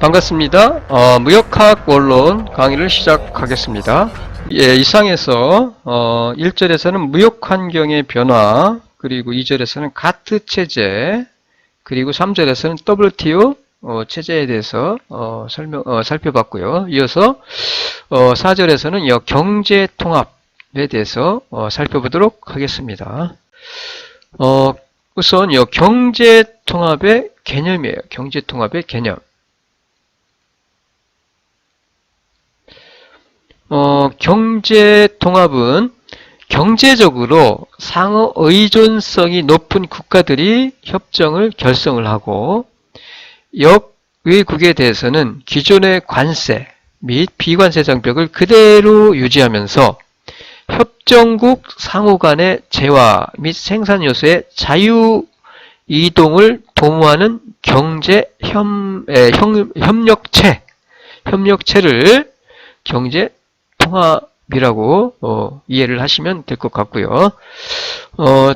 반갑습니다. 무역학 원론 강의를 시작하겠습니다. 예, 이상에서 1절에서는 무역 환경의 변화, 그리고 2절에서는 가트 체제, 그리고 3절에서는 WTO 체제에 대해서 살펴봤고요. 이어서 4절에서는 경제 통합에 대해서 살펴보도록 하겠습니다. 우선 경제 통합의 개념이에요. 경제 통합의 개념. 경제 통합은 경제적으로 상호 의존성이 높은 국가들이 협정을 결성을 하고 역외국에 대해서는 기존의 관세 및 비관세 장벽을 그대로 유지하면서 협정국 상호 간의 재화 및 생산 요소의 자유 이동을 도모하는 경제 협력체를 경제 통합이라고 이해를 하시면 될 것 같고요.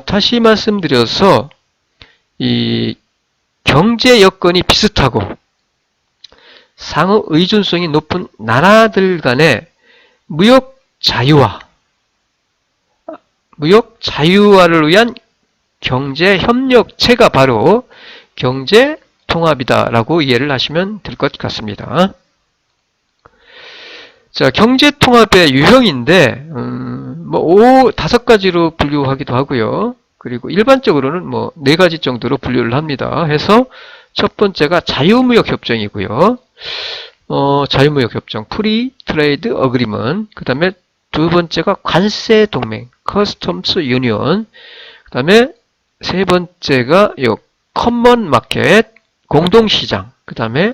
다시 말씀드려서 이 경제 여건이 비슷하고 상호 의존성이 높은 나라들 간의 무역 자유화를 위한 경제 협력체가 바로 경제 통합이다라고 이해를 하시면 될 것 같습니다. 자, 경제 통합의 유형인데, 5가지로 분류하기도 하고요. 그리고 일반적으로는 4가지 정도로 분류를 합니다. 해서 첫 번째가 자유무역협정이고요. 자유무역협정, 프리 트레이드 어그리먼트. 그 다음에 두 번째가 관세동맹, 커스텀스 유니언. 그 다음에 세 번째가 커먼 마켓, 공동시장. 그 다음에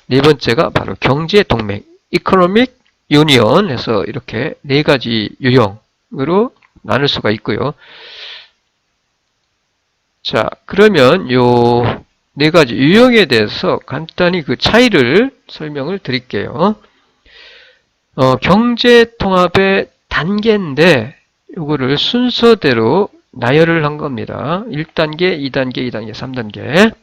네 번째가 바로 경제동맹, 이코노믹 유니언 해서 이렇게 4가지 유형으로 나눌 수가 있고요. 자, 그러면 요 4가지 유형에 대해서 간단히 그 차이를 설명을 드릴게요. 경제통합의 단계인데 요거를 순서대로 나열을 한 겁니다. 1단계, 2단계, 2단계, 3단계.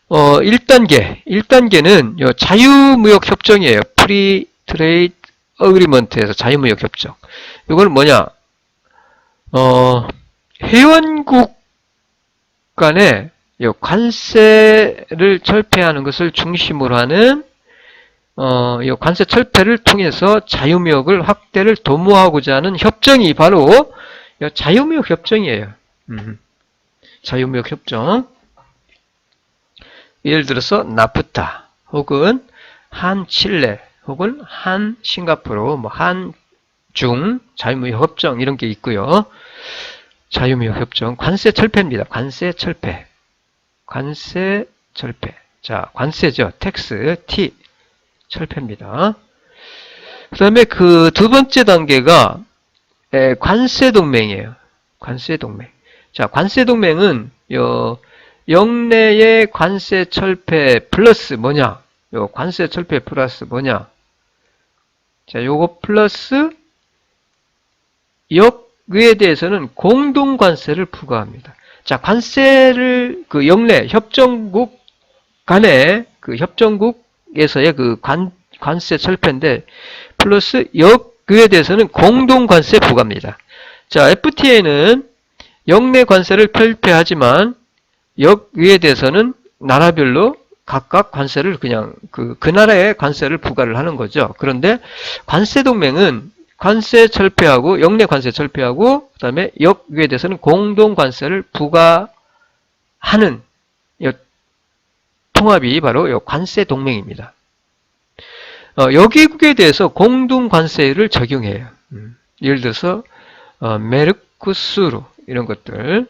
1단계는 요 자유무역협정이에요. 프리 트레이드 어그리먼트에서 자유무역협정. 이거는 뭐냐? 회원국 간에 관세를 철폐하는 것을 중심으로 하는 이 관세 철폐를 통해서 자유무역을 확대를 도모하고자 하는 협정이 바로 자유무역협정이에요. 자유무역협정. 예를 들어서 나프타 혹은 한칠레 혹은 한싱가포르, 한중 자유무역협정 이런 게 있고요. 자유무역협정, 관세 철폐입니다. 관세 철폐. 자, 관세죠. 텍스, T 철폐입니다. 그 다음에 그 두 번째 단계가 관세동맹이에요. 관세동맹. 자, 관세동맹은 영내의 관세 철폐 플러스 뭐냐? 관세 철폐 플러스 뭐냐? 자, 요거 플러스 역외에 대해서는 공동관세를 부과합니다. 자, 관세를 영내 협정국 간의 협정국에서의 관세 철폐인데 플러스 역외에 대해서는 공동관세 부과합니다. 자, FTA는 영내 관세를 철폐하지만 역외에 대해서는 나라별로 각각 관세를 그냥 그 나라의 관세를 부과를 하는 거죠. 그런데 관세동맹은 관세 철폐하고 영내 관세 철폐하고 그다음에 역외에 대해서는 공동 관세를 부과하는 통합이 바로 관세동맹입니다. 여기국에 대해서 공동 관세를 적용해요. 예를 들어서 메르코수르 이런 것들.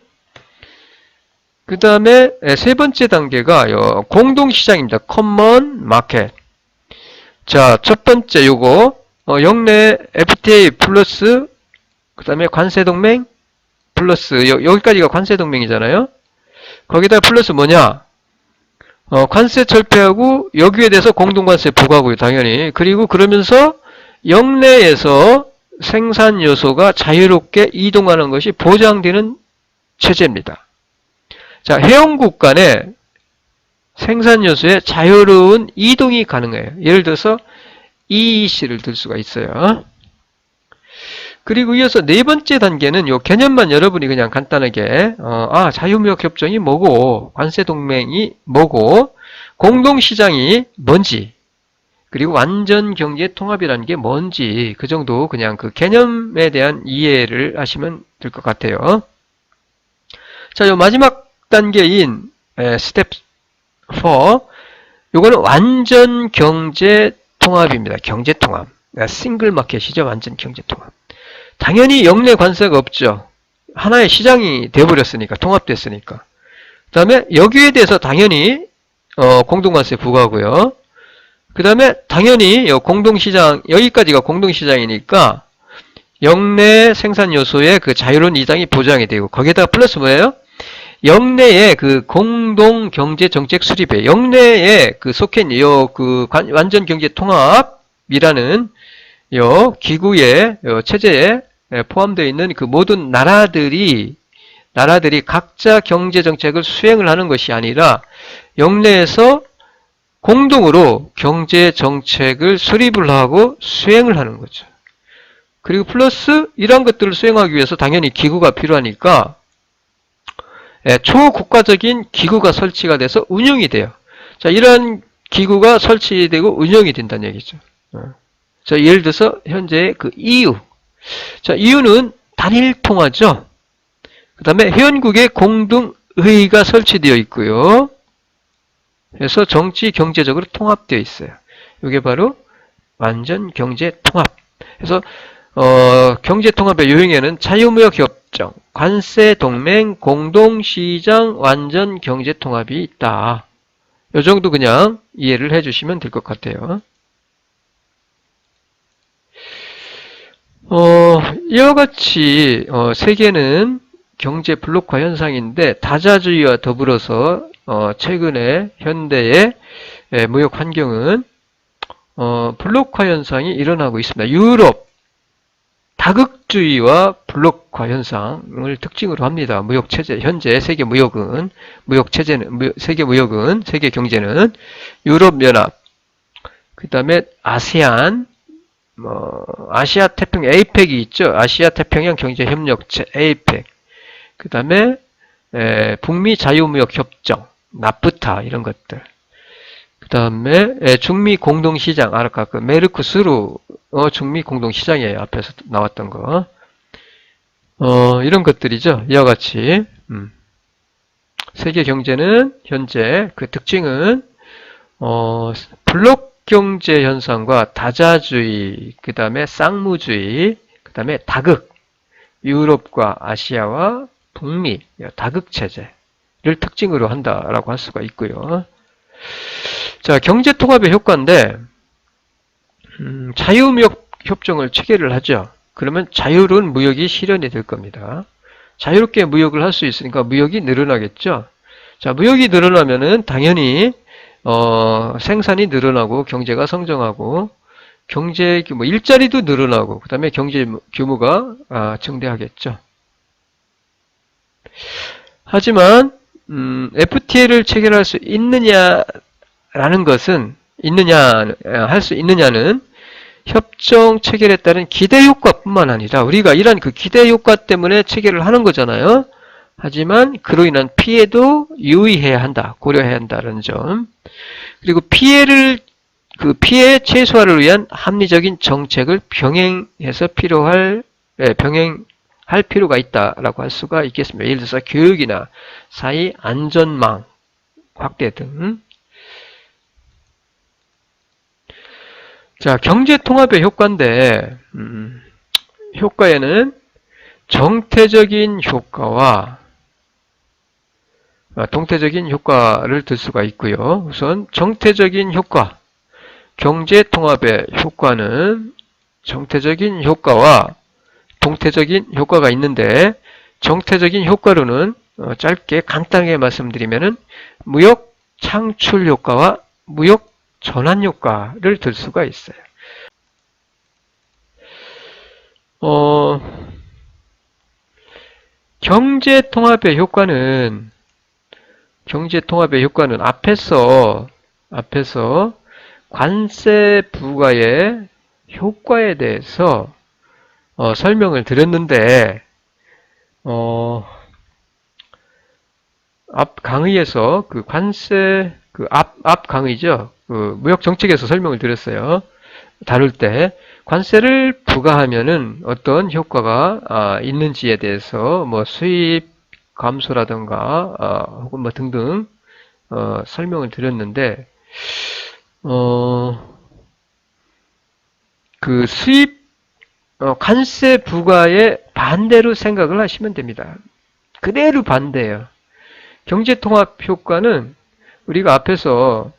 그 다음에 세 번째 단계가 공동시장입니다. 커먼 마켓. 자, 첫 번째 요거 영내 FTA 플러스 그 다음에 관세동맹 플러스 여기까지가 관세동맹이잖아요. 거기다 플러스 뭐냐? 관세 철폐하고 여기에 대해서 공동관세 부과하고요. 당연히. 그리고 그러면서 영내에서 생산 요소가 자유롭게 이동하는 것이 보장되는 체제입니다. 자, 회원국 간에 생산 요소의 자유로운 이동이 가능해요. 예를 들어서 EEC를 들 수가 있어요. 그리고 이어서 네 번째 단계는 요 개념만 여러분이 그냥 간단하게 자유무역협정이 뭐고 관세동맹이 뭐고 공동시장이 뭔지 그리고 완전경제통합이라는 게 뭔지 그 정도 그냥 그 개념에 대한 이해를 하시면 될 것 같아요. 자, 요 마지막 단계인 스텝 4 요거는 완전경제통합입니다. 경제통합. 싱글마켓이죠. 완전경제통합. 당연히 역내 관세가 없죠. 하나의 시장이 돼버렸으니까, 통합됐으니까. 그 다음에 여기에 대해서 당연히 공동관세 부과하고요. 그 다음에 당연히 공동시장, 여기까지가 공동시장이니까 역내 생산 요소의 그 자유로운 이장이 보장이 되고 거기에다가 플러스 뭐예요? 역내의 그 공동경제정책 수립에 역내에 그 속해 있는 그 완전경제통합이라는 기구의 체제에 포함되어 있는 그 모든 나라들이 각자 경제정책을 수행을 하는 것이 아니라 역내에서 공동으로 경제정책을 수립을 하고 수행을 하는 거죠. 그리고 플러스 이러한 것들을 수행하기 위해서 당연히 기구가 필요하니까 초국가적인 기구가 설치가 돼서 운영이 돼요. 자, 이러한 기구가 설치되고 운영이 된다는 얘기죠. 자, 예를 들어서 현재 그 EU. 자, EU는 단일 통화죠. 그 다음에 회원국의 공동회의가 설치되어 있고요. 그래서 정치, 경제적으로 통합되어 있어요. 이게 바로 완전 경제 통합. 그래서 경제통합의 요행에는 자유무역협정, 관세동맹, 공동시장, 완전 경제통합이 있다. 이 정도 그냥 이해를 해주시면 될 것 같아요. 이와 같이 세계는 경제 블록화 현상인데 다자주의와 더불어서 최근에 현대의 무역 환경은 블록화 현상이 일어나고 있습니다. 유럽 다극주의와 블록화 현상을 특징으로 합니다. 무역 체제 현재 세계 무역은 세계 경제는 유럽 연합, 그다음에 아세안, 아시아 태평양 에이펙이 있죠. 아시아 태평양 경제 협력체 에이펙. 그다음에 북미 자유무역 협정, 나프타 이런 것들. 그 다음에 중미 공동시장, 아까 그 메르크스루 중미 공동시장이에요. 앞에서 나왔던 거. 이런 것들이죠. 이와 같이 세계 경제는 현재 그 특징은 블록 경제 현상과 다자주의, 그 다음에 쌍무주의, 그 다음에 다극, 유럽과 아시아와 북미 다극 체제를 특징으로 한다라고 할 수가 있고요. 자, 경제통합의 효과인데 자유무역 협정을 체결을 하죠. 그러면 자유로운 무역이 실현이 될 겁니다. 자유롭게 무역을 할 수 있으니까 무역이 늘어나겠죠. 자, 무역이 늘어나면은 당연히 생산이 늘어나고 경제가 성장하고 경제 규모, 일자리도 늘어나고 그 다음에 경제 규모가 증대하겠죠. 하지만 FTA를 체결할 수 있느냐라는 것은 할 수 있느냐는 협정 체결에 따른 기대 효과뿐만 아니라 우리가 이런 그 기대 효과 때문에 체결을 하는 거잖아요. 하지만 그로 인한 피해도 유의해야 한다, 고려해야 한다는 점. 그리고 피해 최소화를 위한 합리적인 정책을 병행할 필요가 있다라고 할 수가 있겠습니다. 예를 들어서 교육이나 사회 안전망 확대 등. 자, 경제통합의 효과인데 효과에는 정태적인 효과와 동태적인 효과를 들 수가 있고요. 우선 정태적인 효과, 경제통합의 효과는 정태적인 효과와 동태적인 효과가 있는데 정태적인 효과로는 짧게 간단하게 말씀드리면은 무역 창출 효과와 무역 전환 효과를 들 수가 있어요. 경제 통합의 효과는 경제통합의 효과는 앞에서 관세 부과의 효과에 대해서 설명을 드렸는데 앞 강의에서 그 관세 앞 강의죠. 그 무역 정책에서 설명을 드렸어요. 다룰 때 관세를 부과하면은 어떤 효과가 있는지에 대해서 뭐 수입 감소라든가 혹은 뭐 등등 설명을 드렸는데 그 수입 관세 부과의 반대로 생각을 하시면 됩니다. 그대로 반대예요. 경제통합 효과는 우리가 앞에서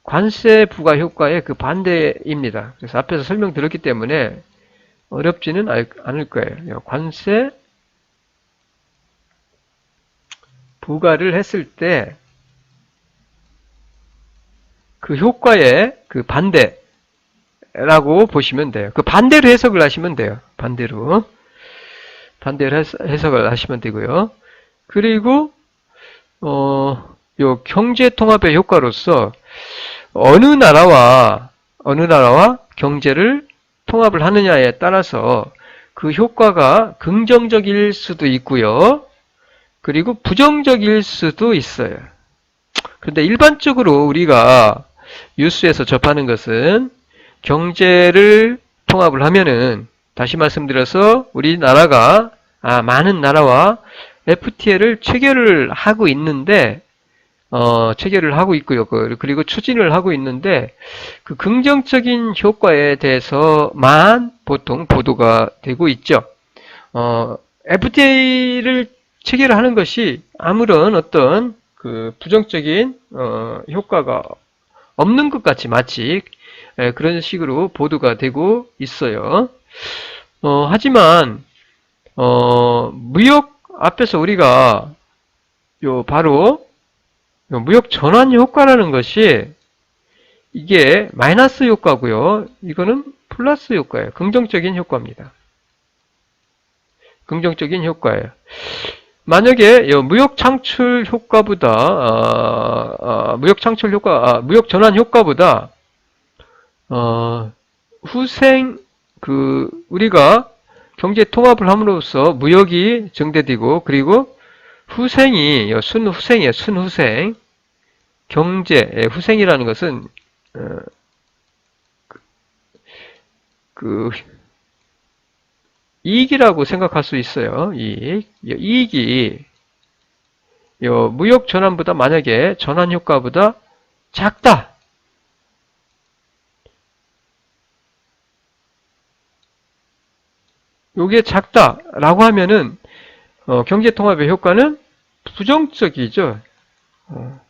관세 부과 효과의 그 반대입니다. 그래서 앞에서 설명드렸기 때문에 어렵지는 않을 거예요. 관세 부과를 했을 때 그 효과의 그 반대라고 보시면 돼요. 그 반대로 해석을 하시면 돼요. 반대로 해석을 하시면 되고요. 그리고 요 경제통합의 효과로서 어느 나라와 경제를 통합을 하느냐에 따라서 그 효과가 긍정적일 수도 있고요. 그리고 부정적일 수도 있어요. 그런데 일반적으로 우리가 뉴스에서 접하는 것은 경제를 통합을 하면은 다시 말씀드려서 우리나라가 많은 나라와 FTA를 체결을 하고 있는데 체결을 하고 있고요. 그리고 추진을 하고 있는데 그 긍정적인 효과에 대해서만 보통 보도가 되고 있죠. FTA를 체결하는 것이 아무런 어떤 그 부정적인 효과가 없는 것 같이 마치 그런 식으로 보도가 되고 있어요. 하지만 무역 앞에서 우리가 바로 무역 전환 효과라는 것이 이게 마이너스 효과고요. 이거는 플러스 효과예요. 긍정적인 효과입니다. 긍정적인 효과예요. 만약에 무역 창출 효과보다 무역 전환 효과보다 우리가 경제 통합을 함으로써 무역이 증대되고 그리고 후생이에요. 순후생. 경제, 후생이라는 것은, 이익이라고 생각할 수 있어요. 이익이, 무역 전환보다 만약에 전환 효과보다 작다. 요게 작다라고 하면은, 경제통합의 효과는 부정적이죠.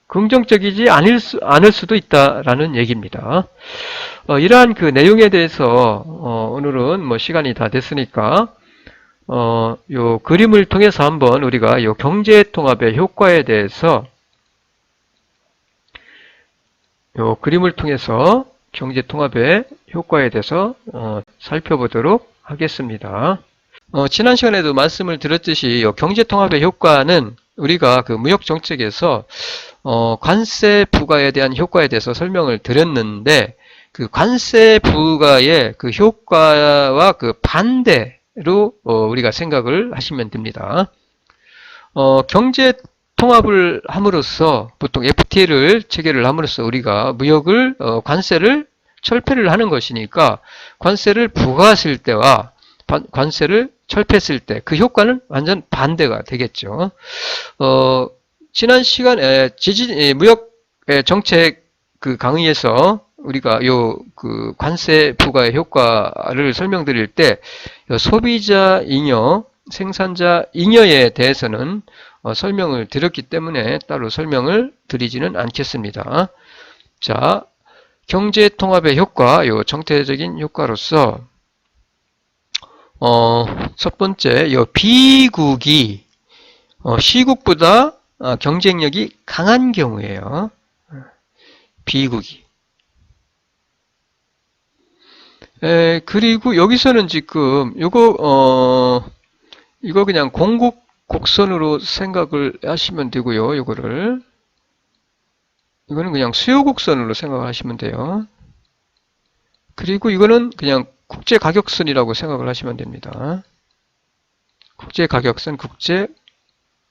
긍정적이지 않을 수도 있다라는 얘기입니다. 이러한 그 내용에 대해서 오늘은 뭐 시간이 다 됐으니까 요 그림을 통해서 한번 우리가 요 경제통합의 효과에 대해서 요 그림을 통해서 경제통합의 효과에 대해서 살펴보도록 하겠습니다. 지난 시간에도 말씀을 드렸듯이 경제통합의 효과는 우리가 그 무역정책에서 관세 부과에 대한 효과에 대해서 설명을 드렸는데 그 관세 부과의 그 효과와 그 반대로 우리가 생각을 하시면 됩니다. 경제통합을 함으로써 보통 FTA를 체결을 함으로써 우리가 무역을 관세를 철폐를 하는 것이니까 관세를 부과했을 때와 관세를 철폐했을 때 그 효과는 완전 반대가 되겠죠. 지난 시간에 무역 정책 그 강의에서 우리가 그 관세 부과의 효과를 설명드릴 때 소비자 잉여, 생산자 잉여에 대해서는 설명을 드렸기 때문에 따로 설명을 드리지는 않겠습니다. 자, 경제통합의 효과, 정태적인 효과로서 첫 번째, B국이 C국보다 경쟁력이 강한 경우예요. B국이. 그리고 여기서는 지금 이거 그냥 공국 곡선으로 생각을 하시면 되고요. 이거를 이거는 그냥 수요 곡선으로 생각하시면 돼요. 그리고 이거는 그냥 국제 가격선이라고 생각을 하시면 됩니다. 국제 가격선, 국제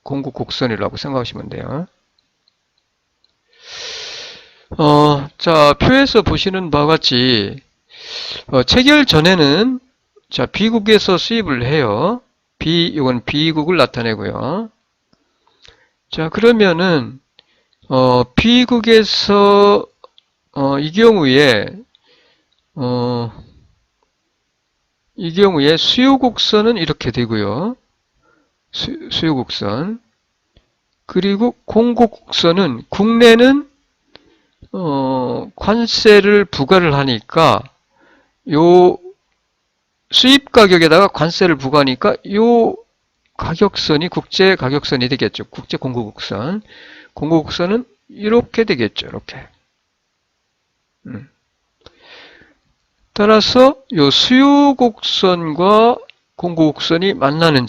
공급 곡선이라고 생각하시면 돼요. 자, 표에서 보시는 바와 같이 체결 전에는 자, B국에서 수입을 해요. 이건 B국을 나타내고요. 자, 그러면은 B국에서 이 경우에 수요 곡선은 이렇게 되고요. 수요 곡선. 그리고 공급 곡선은 국내는 관세를 부과를 하니까 요 수입 가격에다가 관세를 부과하니까 요 가격선이 국제 가격선이 되겠죠. 국제 공급 곡선. 공급 곡선은 이렇게 되겠죠. 이렇게. 따라서 요 수요 곡선과 공급 곡선이 만나는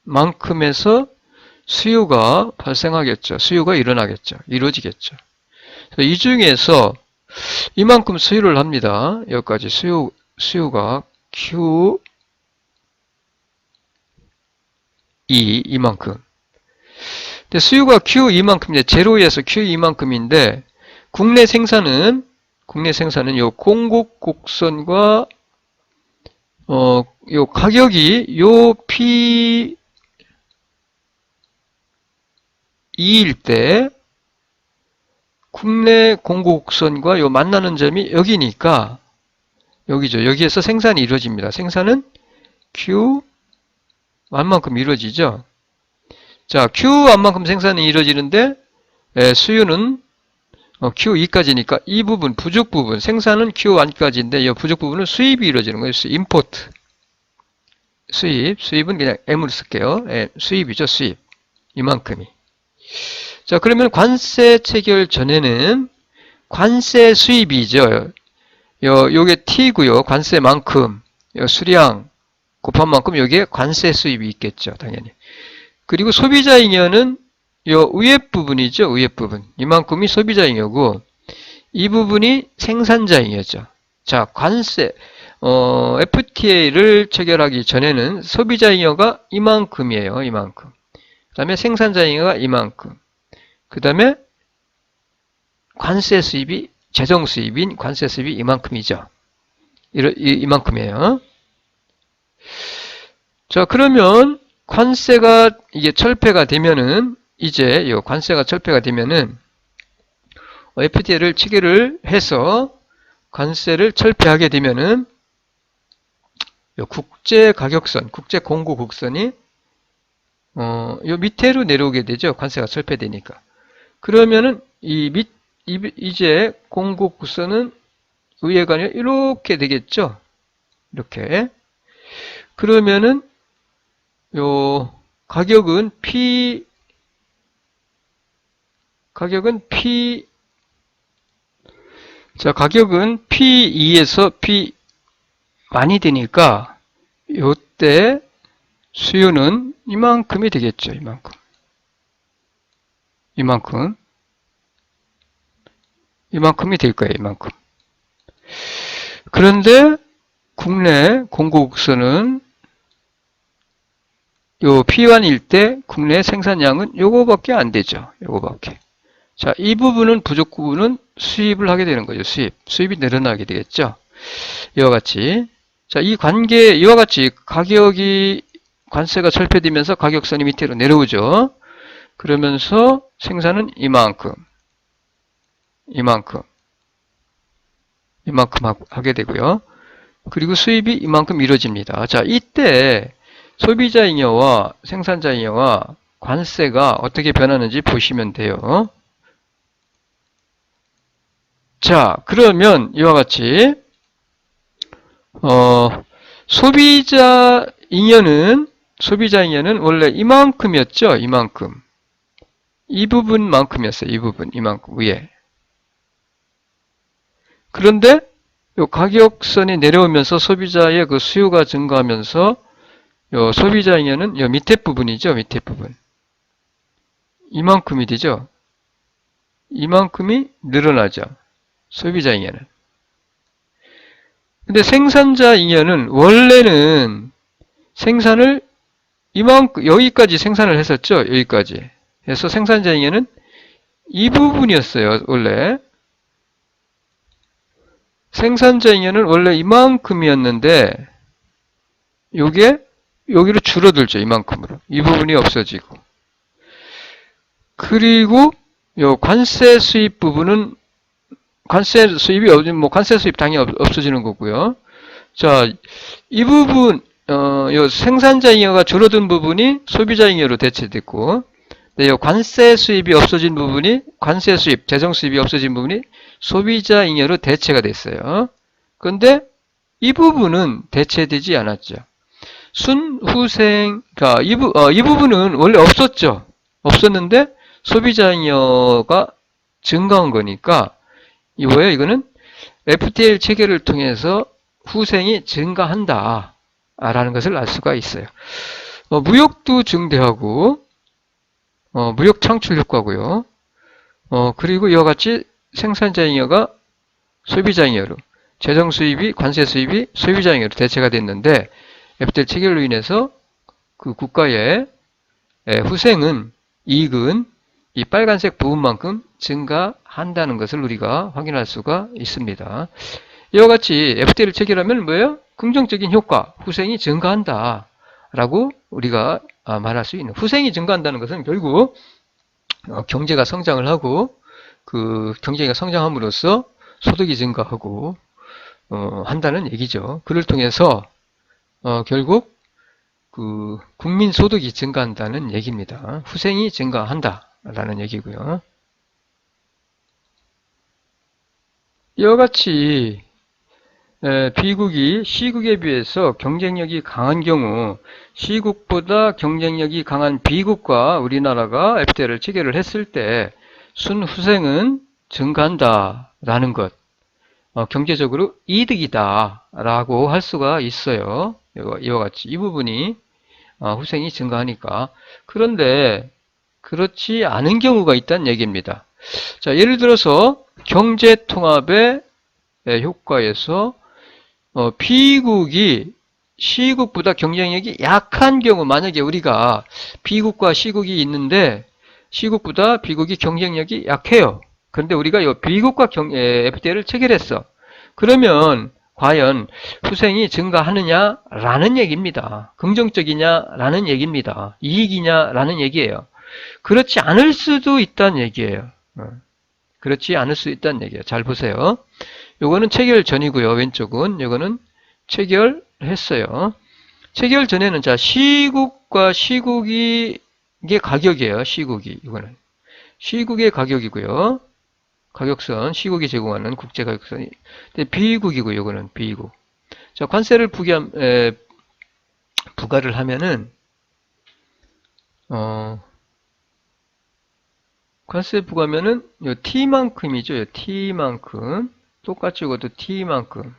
점만큼에서 수요가 발생하겠죠. 수요가 일어나겠죠. 이루어지겠죠. 이 중에서 이만큼 수요를 합니다. 여기까지 수요가 Q2 이만큼. 근데 수요가 Q2만큼인데 제로에서 Q2만큼인데 국내 생산은 요 공급 곡선과 요 가격이 요 P2일 때 국내 공급 곡선과 요 만나는 점이 여기니까 여기죠. 여기에서 생산이 이루어집니다. 생산은 Q1만큼 이루어지죠. 자, Q1만큼 생산이 이루어지는데 수요는 Q2까지니까 이 부분, 부족 부분, 생산은 Q1까지인데 이 부족 부분은 수입이 이루어지는 거예요. 임포트. 수입은 그냥 M으로 쓸게요. 수입이죠, 수입. 이만큼이. 자, 그러면 관세 체결 전에는 관세 수입이죠. 요게 T고요. 관세만큼, 수량 곱한 만큼 여기에 관세 수입이 있겠죠, 당연히. 그리고 소비자 잉여는 요 위에 부분이죠. 위에 부분. 이만큼이 소비자 잉여고 이 부분이 생산자 잉여죠. 자, 관세 FTA를 체결하기 전에는 소비자 잉여가 이만큼이에요. 이만큼. 그 다음에 생산자 잉여가 이만큼. 그 다음에 관세 수입이 재정 수입인 관세 수입이 이만큼이죠. 이만큼이에요. 자, 그러면 관세가 이게 철폐가 되면은 이제 이 관세가 철폐가 되면은 FTA를 체결을 해서 관세를 철폐하게 되면은 국제 가격선, 국제 공급 곡선이 요 밑으로 내려오게 되죠. 관세가 철폐되니까. 그러면은 이제 공급 곡선은 위에가 아니라 이렇게 되겠죠. 이렇게. 그러면은 요 가격은 가격은 P2에서 P 많이 되니까 요때 수요는 이만큼이 되겠죠. 이만큼이 될 거예요. 이만큼. 그런데 국내 공급국선은 요 P1일 때 국내 생산량은 요거밖에 안 되죠. 요거밖에. 자, 이 부분은 부족 부분은 수입을 하게 되는 거죠. 수입이 늘어나게 되겠죠. 이와 같이. 자, 이 관계, 이와 같이 가격이 관세가 철폐되면서 가격선이 밑으로 내려오죠. 그러면서 생산은 이만큼 하게 되고요. 그리고 수입이 이만큼 이루어집니다. 자, 이때 소비자 잉여와 생산자 잉여와 관세가 어떻게 변하는지 보시면 돼요. 자, 그러면 이와 같이 소비자 잉여는 원래 이만큼이었죠. 이만큼. 이 부분만큼이었어요. 이만큼 위에. 그런데 요 가격선이 내려오면서 소비자의 그 수요가 증가하면서 요 소비자 잉여는 요 밑에 부분이죠. 밑에 부분. 이만큼이 되죠. 이만큼이 늘어나죠. 소비자 잉여는. 근데 생산자 잉여는 원래는 생산을 이만큼, 여기까지 생산을 했었죠. 여기까지. 그래서 생산자 잉여는 이 부분이었어요. 원래. 생산자 잉여는 원래 이만큼이었는데, 요게, 여기로 줄어들죠. 이만큼으로. 이 부분이 없어지고. 그리고, 요 관세 수입 부분은, 관세 수입이 없으면, 뭐, 관세 수입 당연히 없어지는 거고요. 자, 이 부분, 요 생산자 잉여가 줄어든 부분이 소비자 잉여로 대체됐고, 네, 요 관세 수입이 없어진 부분이, 관세 수입, 재정 수입이 없어진 부분이 소비자 잉여로 대체가 됐어요. 그런데 이 부분은 대체되지 않았죠. 순후생, 그러니까 이 부분은 원래 없었죠. 없었는데 소비자 잉여가 증가한 거니까 이거예요. 이거는 FTL 체계를 통해서 후생이 증가한다 라는 것을 알 수가 있어요. 무역도 증대하고 무역 창출 효과고요. 그리고 이와 같이 생산자 잉여가 소비자 잉여로, 재정 수입이, 관세 수입이 소비자 잉여로 대체가 됐는데, FTL 체결로 인해서 그 국가의 후생은, 이익은 이 빨간색 부분만큼 증가한다는 것을 우리가 확인할 수가 있습니다. 이와 같이 FTL을 체결하면 뭐예요? 긍정적인 효과, 후생이 증가한다 라고 우리가 말할 수 있는, 후생이 증가한다는 것은 결국 경제가 성장을 하고 그 경제가 성장함으로써 소득이 증가하고 한다는 얘기죠. 그를 통해서 결국 그 국민 소득이 증가한다는 얘기입니다. 후생이 증가한다라는 얘기고요. 이와 같이 B국이 C국에 비해서 경쟁력이 강한 경우 C국보다 경쟁력이 강한 B국과 우리나라가 FTA를 체결을 했을 때 순후생은 증가한다라는 것, 경제적으로 이득이다라고 할 수가 있어요. 이와 같이 이 부분이 후생이 증가하니까. 그런데 그렇지 않은 경우가 있다는 얘기입니다. 자, 예를 들어서 경제통합의 효과에서 B국이 C국보다 경쟁력이 약한 경우, 만약에 우리가 B국과 C국이 있는데 C국보다 B국이 경쟁력이 약해요. 그런데 우리가 이 B국과 FTA를 체결했어. 그러면 과연 후생이 증가하느냐라는 얘기입니다. 긍정적이냐라는 얘기입니다. 이익이냐라는 얘기예요. 그렇지 않을 수도 있다는 얘기예요. 그렇지 않을 수 있다는 얘기예요. 잘 보세요. 요거는 체결 전이고요. 왼쪽은 요거는 체결했어요. 체결 전에는 자 C국과 C국이 이게 가격이에요. C국이 이거는 C국의 가격이고요. 가격선 C국이 제공하는 국제 가격선이 B국이고 요거는 B국. 자 관세를 부과를 하면은 관세 부과면은 요 T만큼이죠. 요 T만큼. 똑같이 이것도 T만큼.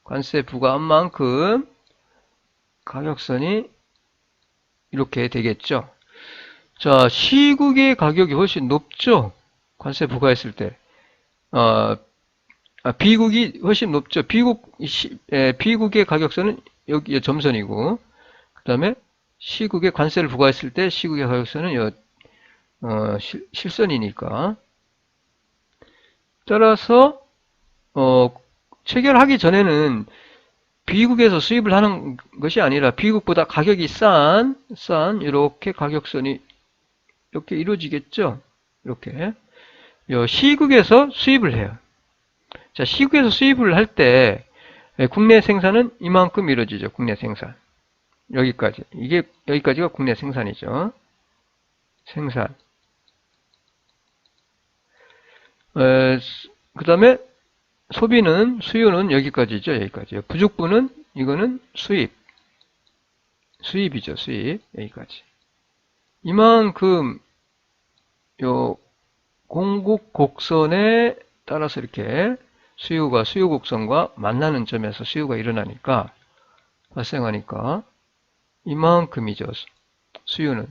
관세 부과한 만큼 가격선이 이렇게 되겠죠. 자, C국의 가격이 훨씬 높죠. 관세 부과했을 때. B국이 훨씬 높죠. B국의 가격선은 여기 점선이고, 그 다음에 C국의 관세를 부과했을 때 C국의 가격선은 실선이니까. 따라서 체결하기 전에는 B국에서 수입을 하는 것이 아니라 B국보다 가격이 싼 이렇게 가격선이 이렇게 이루어지겠죠. 이렇게 C국에서 수입을 해요. 자, C국에서 수입을 할 때 국내 생산은 이만큼 이루어지죠. 국내 생산 여기까지, 여기까지가 국내 생산이죠. 생산. 그 다음에 수요는 여기까지죠. 여기까지. 부족분은 이거는 수입이죠. 수입. 여기까지. 이만큼 요 공급 곡선에 따라서 이렇게 수요 곡선과 만나는 점에서 수요가 일어나니까, 발생하니까 이만큼이죠. 수요는.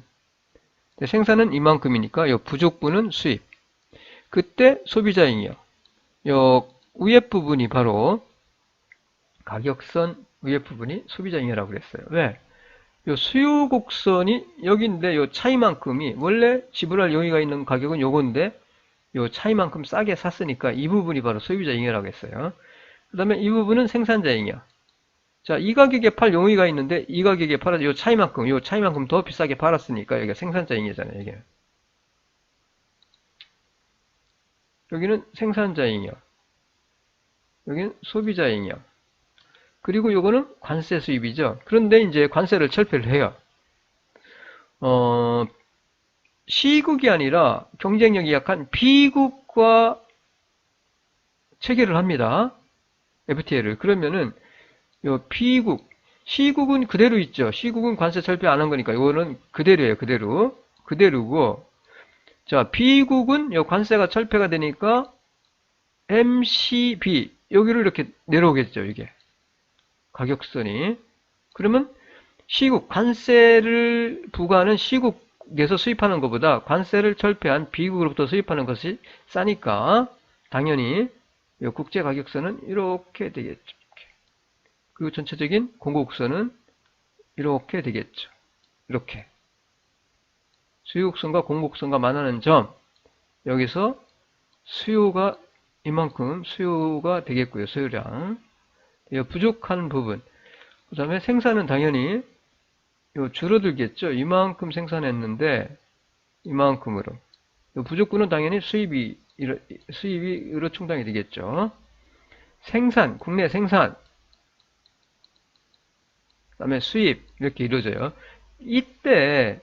생산은 이만큼이니까 요 부족분은 수입. 그때 소비자잉여. 요 위에 부분이 바로 가격선 위에 부분이 소비자잉여라고 그랬어요. 왜? 요 수요 곡선이 여기인데 요 차이만큼이 원래 지불할 용의가 있는 가격은 요건데 요 차이만큼 싸게 샀으니까 이 부분이 바로 소비자잉여라고 했어요. 그 다음에 이 부분은 생산자잉여. 자, 이 가격에 팔 용의가 있는데 이 가격에 팔아서 요 차이만큼 더 비싸게 팔았으니까 여기가 생산자잉여잖아요. 이게. 여기는 생산자잉여. 여기는 소비자잉여. 그리고 요거는 관세 수입이죠. 그런데 이제 관세를 철폐를 해요. 시국이 아니라 경쟁력이 약한 B국과 체결을 합니다. FTA를. 그러면은 요 B국, C국은 그대로 있죠. C국은 관세 철폐 안 한 거니까 이거는 그대로예요. 그대로고. 자, B국은 요 관세가 철폐가 되니까 MCB 여기로 이렇게 내려오겠죠. 이게 가격선이. 그러면 C국 관세를 부과하는 C국에서 수입하는 것보다 관세를 철폐한 B국으로부터 수입하는 것이 싸니까 당연히 이 국제 가격선은 이렇게 되겠죠. 그리고 전체적인 공고국선은 이렇게 되겠죠. 이렇게 수요국선과 공고국선과 만나는 점, 여기서 수요가 이만큼 수요가 되겠고요. 수요량. 부족한 부분. 그 다음에 생산은 당연히 줄어들겠죠. 이만큼 생산했는데 이만큼으로. 부족분은 당연히 수입으로 충당이 되겠죠. 생산, 국내 생산. 그 다음에 수입 이렇게 이루어져요. 이때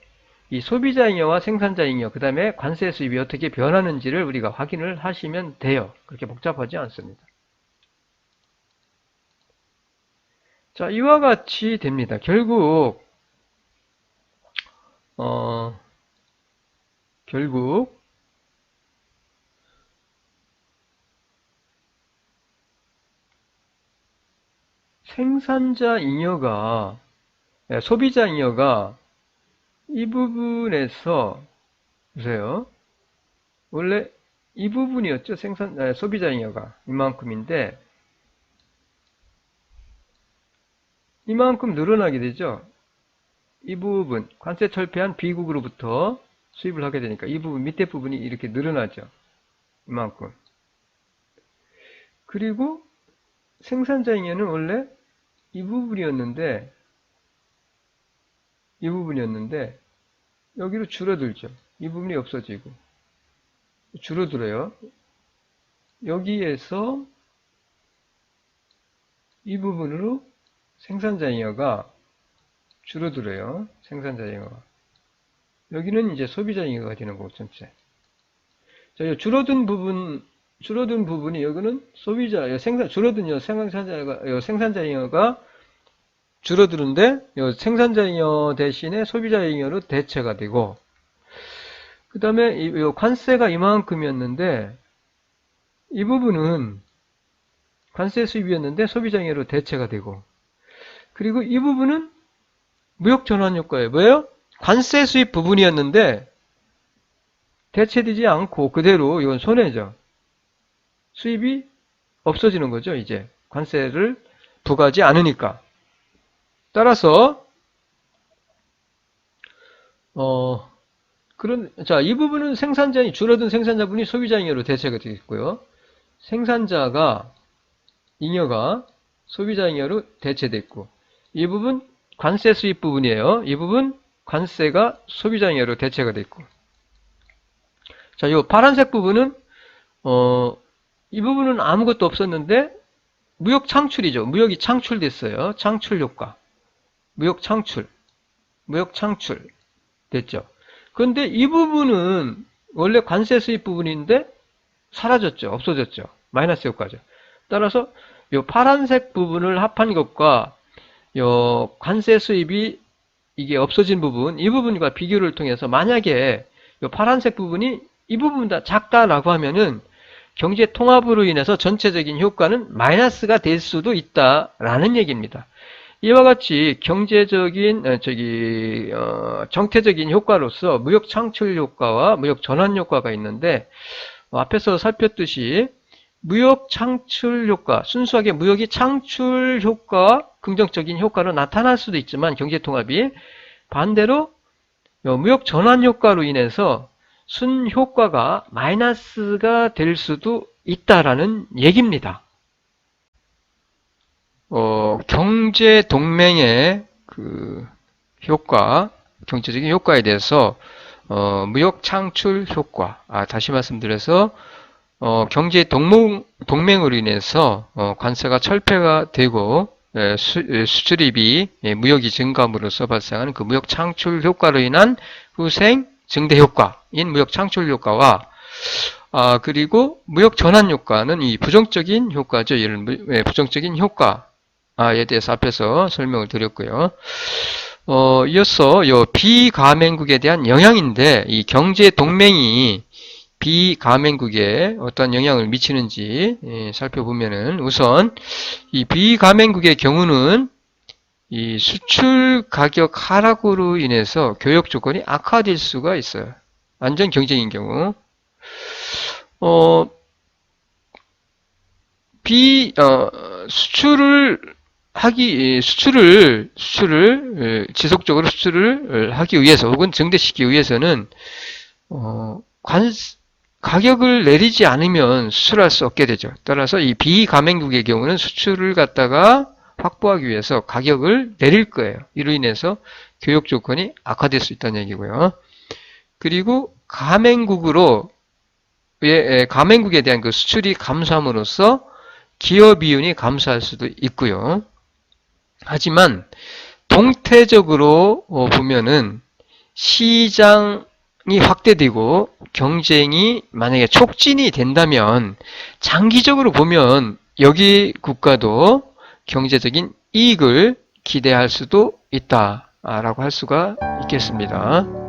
이 소비자잉여와 생산자잉여, 그 다음에 관세 수입이 어떻게 변하는지를 우리가 확인을 하시면 돼요. 그렇게 복잡하지 않습니다. 자, 이와 같이 됩니다. 결국 생산자 잉여가, 소비자 잉여가 이 부분에서 보세요. 원래 이 부분이었죠. 소비자 잉여가 이만큼인데 이만큼 늘어나게 되죠. 이 부분 관세 철폐한 B국으로부터 수입을 하게 되니까 이 부분 밑에 부분이 이렇게 늘어나죠. 이만큼. 그리고 생산자 잉여는 원래 이 부분이었는데 여기로 줄어들죠. 이 부분이 없어지고 줄어들어요. 여기에서 이 부분으로 생산자 잉여가 줄어들어요. 생산자 잉여가. 여기는 이제 소비자 잉여가 되는 거고 전체. 자, 이 줄어든 부분이 여기는 생산자 잉여가 줄어드는데 생산자 잉여 대신에 소비자 잉여로 대체가 되고, 그 다음에 이 관세가 이만큼이었는데 이 부분은 관세 수입이었는데 소비자 잉여로 대체가 되고, 그리고 이 부분은 무역 전환 효과예요. 뭐예요? 관세 수입 부분이었는데 대체되지 않고 그대로 이건 손해죠. 수입이 없어지는 거죠. 이제 관세를 부과하지 않으니까. 따라서 이 부분은 줄어든 생산자분이 소비자 잉여로 대체가 되겠고요. 생산자가 잉여가 소비자 잉여로 대체됐고, 이 부분 관세 수입 부분이에요. 이 부분 관세가 소비자 잉여로 대체가 됐고. 자, 이 파란색 부분은 이 부분은 아무것도 없었는데 무역 창출이죠. 무역이 창출됐어요. 창출 효과. 무역 창출 됐죠. 그런데 이 부분은 원래 관세 수입 부분인데 사라졌죠. 없어졌죠. 마이너스 효과죠. 따라서 이 파란색 부분을 합한 것과 요 관세 수입이 이게 없어진 부분, 이 부분과 비교를 통해서 만약에 요 파란색 부분이 이 부분보다 작다라고 하면은 경제 통합으로 인해서 전체적인 효과는 마이너스가 될 수도 있다라는 얘기입니다. 이와 같이 경제적인 정태적인 효과로서 무역 창출 효과와 무역 전환 효과가 있는데 앞에서 살폈듯이 무역 창출 효과, 순수하게 무역이 창출 효과, 긍정적인 효과로 나타날 수도 있지만 경제통합이 반대로 무역 전환 효과로 인해서 순효과가 마이너스가 될 수도 있다라는 얘기입니다. 경제 동맹의 그 효과, 경제적인 효과에 대해서 무역 창출 효과, 다시 말씀드려서 경제 동맹으로 인해서 관세가 철폐가 되고 수출입이 무역이 증감으로써 발생하는 그 무역 창출 효과로 인한 후생 증대 효과인 무역 창출 효과와 그리고 무역 전환 효과는 이 부정적인 효과죠. 이런 부정적인 효과에 대해서 앞에서 설명을 드렸고요. 이어서 요 비가맹국에 대한 영향인데 이 경제 동맹이 비가맹국에 어떤 영향을 미치는지 살펴보면은 우선 이 비가맹국의 경우는 이 수출 가격 하락으로 인해서 교역 조건이 악화될 수가 있어요. 완전 경쟁인 경우. 수출을 지속적으로 수출을 하기 위해서 혹은 증대시키기 위해서는 가격을 내리지 않으면 수출할 수 없게 되죠. 따라서 이 비가맹국의 경우는 수출을 갖다가 확보하기 위해서 가격을 내릴 거예요. 이로 인해서 교역 조건이 악화될 수 있다는 얘기고요. 그리고 가맹국에 대한 그 수출이 감소함으로써 기업이윤이 감소할 수도 있고요. 하지만 동태적으로 보면은 시장이 확대되고 경쟁이 만약에 촉진이 된다면 장기적으로 보면 여기 국가도 경제적인 이익을 기대할 수도 있다라고 할 수가 있겠습니다.